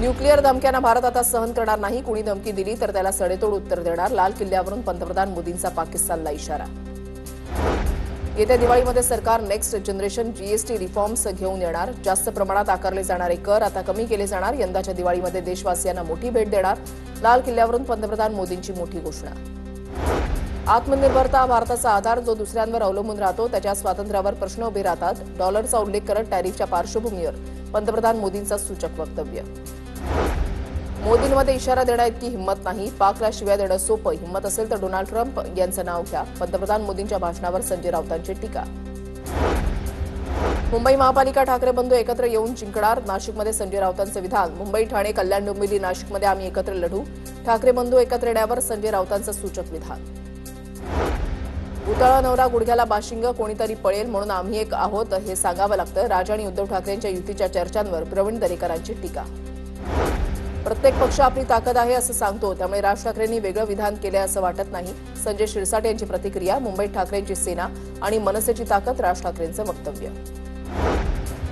Nuclear धमक्यांना Bharat आता सहन करणार नाही. कुणी धमकी दिली तर त्याला सडेतोड उत्तर देणार. लाल किल्ल्यावरून पंतप्रधान मोदींचा पाकिस्तानला इशारा. येत्या दिवाळीमध्ये सरकार नेक्स्ट जनरेशन जीएसटी रिफॉर्म्स घेऊन येणार. जास्त प्रमाणात आकारले जाणारे कर आता कमी केले जाणार. यंदाच्या दिवाळीमध्ये देशवासियांना मोठी भेट देणार. लाल किल्ल्यावरून पंतप्रधान मोदींची मोठी घोषणा. आत्मनिर्भरता भारताचा आधार. जो दुसऱ्यांवर अवलंबून राहतो त्याच्या स्वातंत्र्यावर प्रश्न उभे राहतात. डॉलरचा उल्लेख करत टॅरिफच्या पार्श्वभूमीवर पंतप्रधान मोदींचा सूचक वक्तव्य. मोदींमध्ये इशारा देण्याइतकी हिंमत नाही. पाकला शिव्या देणं सोपं. हिंमत असेल तर डोनाल्ड ट्रम्प यांचं नाव घ्या. पंतप्रधान मोदींच्या भाषणावर संजय राऊतांची टीका. मुंबई महापालिका ठाकरे बंधू एकत्र येऊन जिंकणार. नाशिकमध्ये संजय राऊतांचे विधान. मुंबई ठाणे कल्याण डोंबिवली नाशिकमध्ये आम्ही एकत्र लढू. ठाकरे बंधू एकत्र येण्यावर संजय राऊतांचं सूचक विधान. उताळा नवरा गुडघ्याला बाशिंग. कोणीतरी पळेल म्हणून आम्ही एक आहोत हे सांगावं लागतं. राज आणि उद्धव ठाकरेंच्या युतीच्या चर्चांवर प्रवीण दरेकरांची टीका. प्रत्येक पक्ष आपली ताकद आहे असं सांगतो, त्यामुळे राज ठाकरेंनी वेगळं विधान केलंय असं वाटत नाही. संजय शिरसाट यांची प्रतिक्रिया. मुंबईत ठाकरेंची सेना आणि मनसेची ताकद. राज ठाकरेंचं वक्तव्य.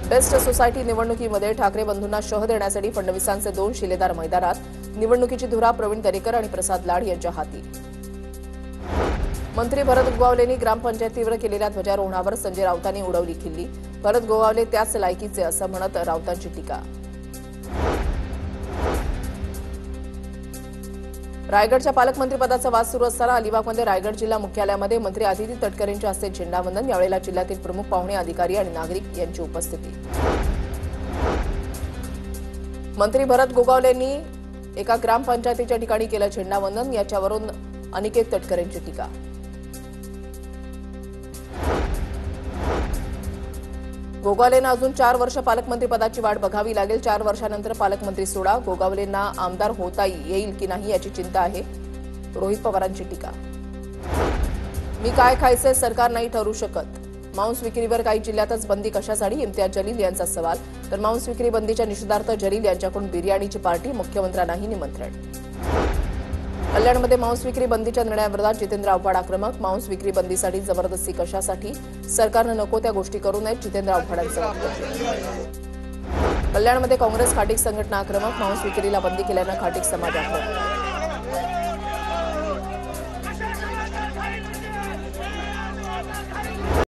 बेस्ट सोसायटी निवडणुकीमध्ये ठाकरे बंधूंना शह देण्यासाठी फडणवीसांचे 2 शिलेदार मैदानात. निवडणुकीची धुरा प्रवीण दरेकर आणि प्रसाद लाड यांच्या हाती. मंत्री भरत गोगावलेंनी ग्रामपंचायतीवर केलेल्या ध्वजारोहणावर संजय राऊतांनी उडवली खिल्ली. भरत गोगावले त्याच लायकीचे असं म्हणत राऊतांची टीका. रायगडच्या पालकमंत्रीपदाचा वाद सुरू असताना अलिबागमध्ये रायगड जिल्हा मुख्यालयामध्ये मंत्री आदिती तटकरेंच्या हस्ते झेंडावंदन. यावेळेला जिल्ह्यातील प्रमुख पाहुणे अधिकारी आणि नागरिक यांची उपस्थिती. मंत्री भरत गोगावलेंनी एका ग्रामपंचायतीच्या ठिकाणी केलं झेंडावंदन. याच्यावरून अनिकेत तटकरेंची टीका. गोगावलेंना अजून 4 वर्ष पालकमंत्रीपदाची वाट बघावी लागेल. 4 वर्षानंतर पालकमंत्री सोडा. गोगावलेंना आमदार होता येईल की नाही याची चिंता आहे. रोहित पवारांची टीका. मी काय खायचे सरकार नाही ठरवू शकत. मांस विक्रीवर काही जिल्ह्यातच बंदी कशासाठी? इम्तियाज जलील यांचा सवाल. तर मांस विक्री बंदीच्या निषेधार्थ जलील यांच्याकडून बिर्याणीची पार्टी. मुख्यमंत्र्यांनाही निमंत्रण. कल्याणमध्ये मांस विक्री बंदीच्या निर्णयाविरोधात जितेंद्र आव्हाड आक्रमक. मांस विक्री बंदीसाठी जबरदस्ती कशासाठी? सरकारनं नको त्या गोष्टी करू नयेत. जितेंद्र आव्हाडांचं वक्तव्य. कल्याणमध्ये काँग्रेस खाटीक संघटना आक्रमक. मांस विक्रीला बंदी केल्यानं खाटीक समाज आक्रमक.